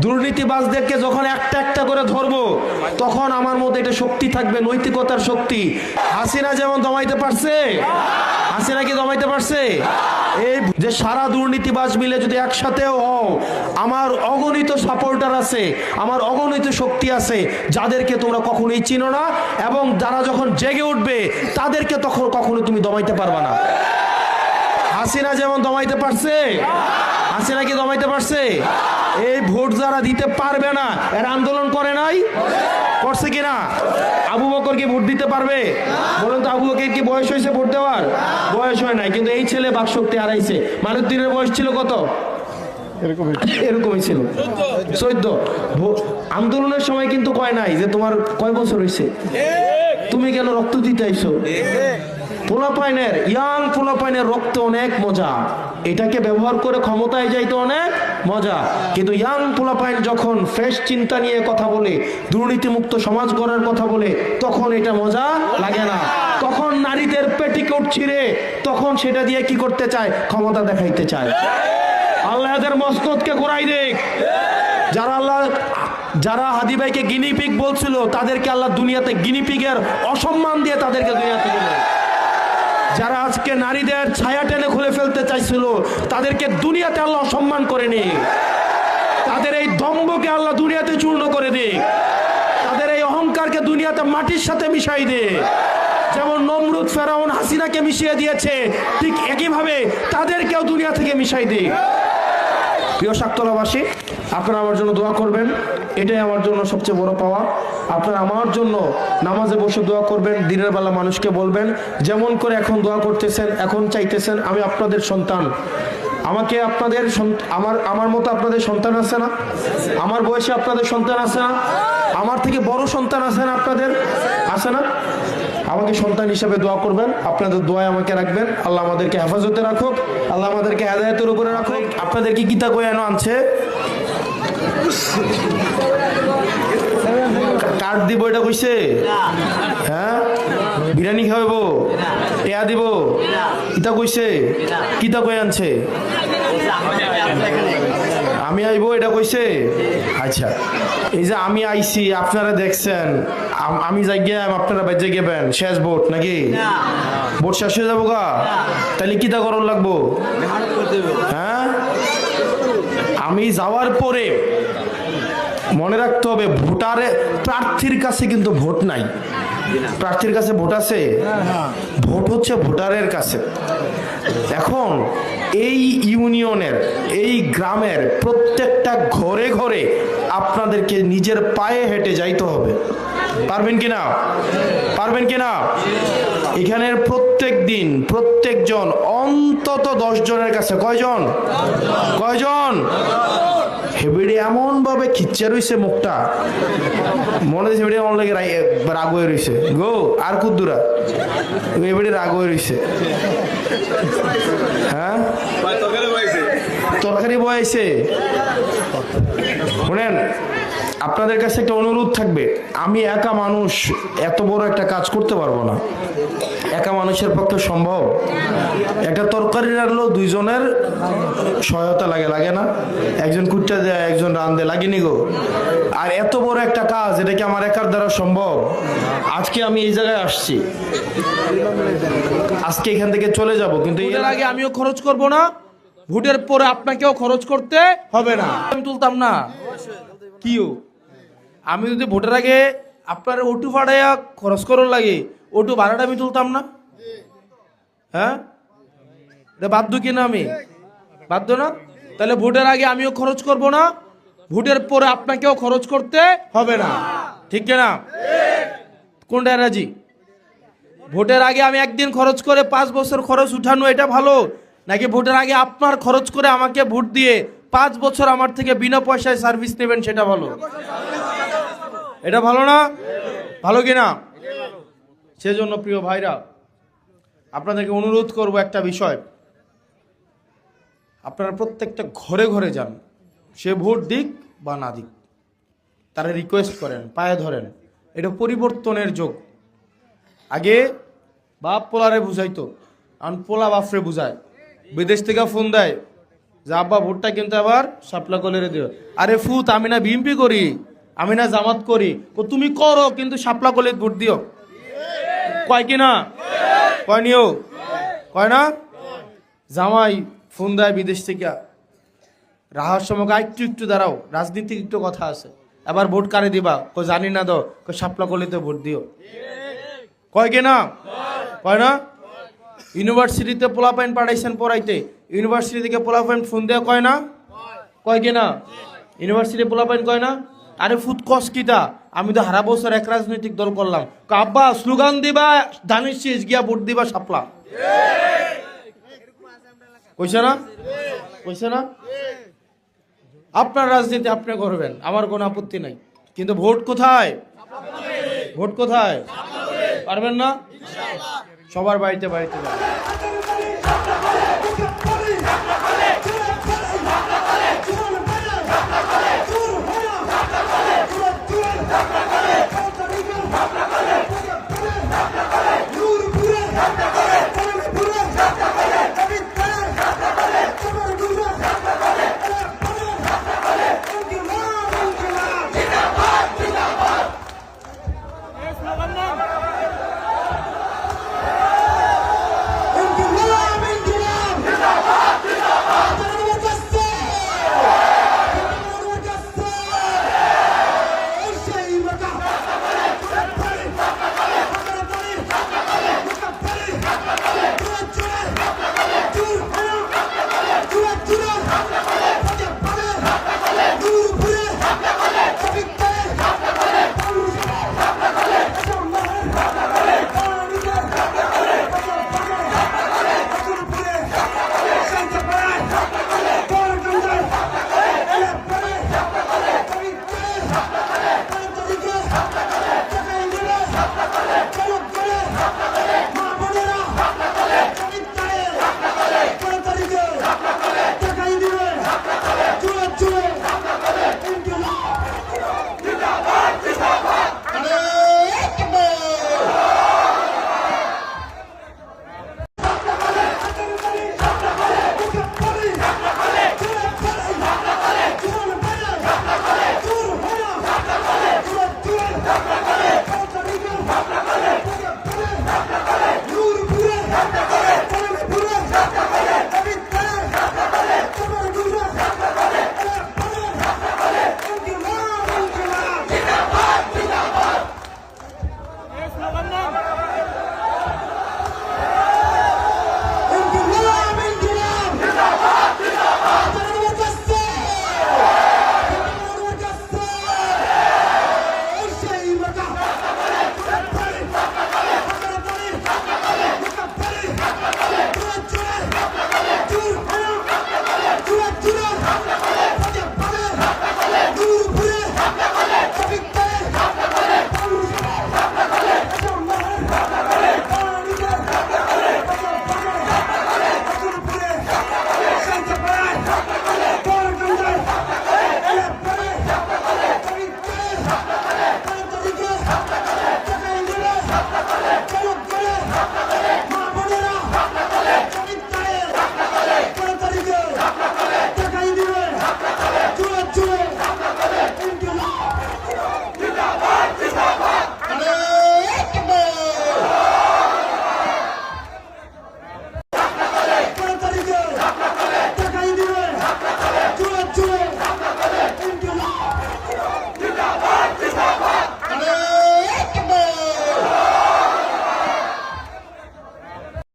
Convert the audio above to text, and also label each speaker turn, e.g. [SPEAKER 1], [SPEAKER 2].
[SPEAKER 1] দুর্নীতিবাজদেরকে যখন একটা একটা করে ধরবো তখন আমার মধ্যে এটা শক্তি থাকবে, নৈতিকতার শক্তি। হাসিনা যেমন দমাইতে পারছে, হাসিনা কি দমাইতে পারছে? এই যে সারা দুর্নীতিবাজ মিলে যদি একসাথেও হও, আমার অগণিত সাপোর্টার আছে, আমার অগণিত শক্তি আছে, যাদেরকে তোমরা কখনোই চিনো না, এবং যারা যখন জেগে উঠবে তাদেরকে তখন কখনো তুমি দমাইতে পারবা না। হাসিনা যেমন দমাইতে পারছে, হাসিনা কি দমাইতে পারছে? এই ভোট যারা দিতে পারবে না এরা আন্দোলন করে নাই, করছে কিনা? আবু বকর কি ভোট দিতে পারবে? বলুন তো, আবু বকর কি বয়স হয়েছে ভোট দেওয়ার? বয়স হয় নাই, কিন্তু এই ছেলে বাকশক্তি হারাইছে। মানুদ্দিনের বয়স ছিল কত? এরকমই ছিল, 14। আন্দোলনের সময় কিন্তু কয় নাই যে তোমার কয় বছর হয়েছে, তুমি কেন রক্ত দিতে আইছো। পোলাপাইনের, ইয়াং পোলাপাইনের রক্ত অনেক মজা, এটাকে ব্যবহার করে ক্ষমতায় যাইতে অনেক মজা, কিন্তু ইয়াং পোলাপাইন যখন ফ্রেশ চিন্তা নিয়ে কথা বলে, দুর্নীতিমুক্ত সমাজ গড়ার কথা বলে, তখন এটা মজা লাগে না। তখন নারীদের পেটিকোট ছিঁড়ে তখন সেটা দিয়ে কি করতে চায়? ক্ষমতা দেখাইতে চায়। আল্লাহ এদের মসনদকে ঘোরাই দেখ। যারা হাদি ভাইকে গিনিপিগ বলছিল তাদেরকে আল্লাহ দুনিয়াতে গিনিপিগের অসম্মান দিয়ে তাদেরকে দুনিয়াতে দিল। যারা আজকে নারীদের ছায়া টেনে খুলে ফেলতে চাইছিল তাদেরকে দুনিয়াতে আল্লাহ অসম্মান করেনি। তাদের এই দম্ভকে আল্লাহ দুনিয়াতে চূর্ণ করে দে, তাদের এই অহংকারকে দুনিয়াতে মাটির সাথে মিশাই দে। যেমন নমরুদ ফেরাউন হাসিনাকে মিশিয়ে দিয়েছে, ঠিক একইভাবে তাদেরকেও দুনিয়া থেকে মিশাই দে। প্রিয় শাকতলাবাসী, আপনারা আমার জন্য দোয়া করবেন, এটাই আমার জন্য সবচেয়ে বড় পাওয়া। আপনারা আমার জন্য নামাজে বসে দোয়া করবেন, দিনের বেলা মানুষকে বলবেন, যেমন করে এখন দোয়া করতেছেন, এখন চাইতেছেন আমি আপনাদের সন্তান, আমাকে আপনাদের আমার মতো আপনাদের সন্তান আছে না? আমার বয়সে আপনাদের সন্তান আছে না? আমার থেকে বড় সন্তান আছে না আপনাদের? আছে না? আমাকে সন্তান হিসাবে দোয়া করবেন, আপনাদের দোয়ায় আমাকে রাখবেন। আল্লাহ আমাদেরকে হেফাজতে রাখুক, আল্লাহ আমাদেরকে হেদায়েতের উপরে রাখুক। আপনাদের কি কিতা কয়ানো আনছে? কার্ড দিব এটা কইছে? হ্যাঁ, বিরিয়ানি খাওয়াবো, টেয়া দিব, কিতা কইছে? কিতা কই আনছে? আমি আইবো এটা কইছে? আচ্ছা, এই যে আমি আইছি, আপনারা দেখছেন, আমি যাই গিয়ে আপনারা বাইরে গেবেন, শেষ ভোট নাকি? ভোট শেষ হয়ে যাবো গা, তাহলে কিতা করণ লাগবো? হ্যাঁ, আমি যাওয়ার পরে মনে রাখতে হবে, ভোটারে প্রার্থীর কাছে কিন্তু ভোট নাই। প্রার্থীর কাছে ভোট আছে? ভোট হচ্ছে ভোটারের কাছে। এখন এই ইউনিয়নের, এই গ্রামের প্রত্যেকটা ঘরে ঘরে আপনাদেরকে নিজের পায়ে হেঁটে যাইতে হবে। পারবেন কিনা? পারবেন কিনা? এখানের প্রত্যেক দিন প্রত্যেকজন অন্তত 10 জনের কাছে, কয়জন? কয়জন? হেবিড়ি এমন ভাবে খিচ্চা রইছে মুখটা, মনে হচ্ছে হেবিড়ি অন লাগে রাগ হয়ে রইছে গো। আর কুদ্দুরা হেবিড়ি রাগ হয়ে রইছে। হ্যাঁ, তরকারি বয়াইছে। শুনেন, আপনাদের কাছে একটা অনুরোধ থাকবে, আমি একা মানুষ এত বড় একটা কাজ করতে পারবো না, একা মানুষের পক্ষে সম্ভব? একটা তরকারি রাখলেও 2 জনের সহায়তা লাগে, লাগে না? একজন কুটটা দেয়, একজন রান্ধে, লাগেনি গো? আর এত বড় একটা কাজ, এটা কি আমার একার দ্বারা সম্ভব? আজকে আমি এই জায়গায় আসছি, আজকে এখান থেকে চলে যাব, কিন্তু এর আগে আমিও খরচ করব না, ভোটের পরে আপনাকেও খরচ করতে হবে না। আমি তুলতাম না কিও, আমি যদি ভোটের আগে আপনার ওটু ভাড়াইয়া খরচ করার লাগে, ওটু ভাড়াটা আমি তুলতাম না? হ্যাঁ, এটা বাধ্য কিনা? আমি বাধ্য না? তাহলে ভোটের আগে আমিও খরচ করব না, ভোটের পরে আপনাকেও খরচ করতে হবে না, ঠিক কিনা? কোনটা রাজি? ভোটের আগে আমি একদিন খরচ করে 5 বছর খরচ উঠানো এটা ভালো, নাকি ভোটের আগে আপনার খরচ করে আমাকে ভোট দিয়ে 5 বছর আমার থেকে বিনা পয়সায় সার্ভিস নেবেন, সেটা ভালো? এটা ভালো না? ভালো কিনা? সেজন্য প্রিয় ভাইরা, আপনাদেরকে অনুরোধ করব একটা বিষয়, আপনারা প্রত্যেকটা ঘরে ঘরে যান, সে ভোট দিক বা না দিক, তারা রিকোয়েস্ট করেন, পায়ে ধরেন। এটা পরিবর্তনের যুগ। আগে বাপ পোলারে বুঝাইতো, এখন পোলা বাপরে বুঝায়। বিদেশ থেকে ফোন দেয়, যে আব্বা ভোটটা কিন্তু আবার শাপলা কলেরে দিও। আরে ফুত, আমি না বিএনপি করি, আমি না জামাত করি। তুমি করো কিন্তু শাপলা কলের ভোট দিও। কয় কিনা? কয় নিও? কয় না? জামাই ফোন দেয় বিদেশ থেকে, রাহার সময় একটু একটু দাঁড়াও, রাজনীতিক একটু কথা আছে, এবার ভোট কারে দিবা? জানি না, দাও শাপলা কলিতে ভোট দিও। কয় কিনা? কয় না? ইউনিভার্সিটিতে পোলাপাইন পাঠাইছেন পড়াইতে, ইউনিভার্সিটি থেকে পোলাপাইন ফোন দেওয়া কয় না? কয় কিনা? ইউনিভার্সিটি পোলাপাইন কয় না? আরে ফুট কস কিটা, আমি তো হারা বছর এক রাজনৈতিক দল করলাম। আব্বা স্লোগান দিবা ধানের শেষ গিয়া ভোট দিবা শাপলা। কইছে না? কইছে না? আপনার রাজনীতি আপনি করবেন, আমার কোনো আপত্তি নাই, কিন্তু ভোট কোথায়? ভোট কোথায়? পারবেন না? সবার বাড়িতে বাড়িতে যাবেন।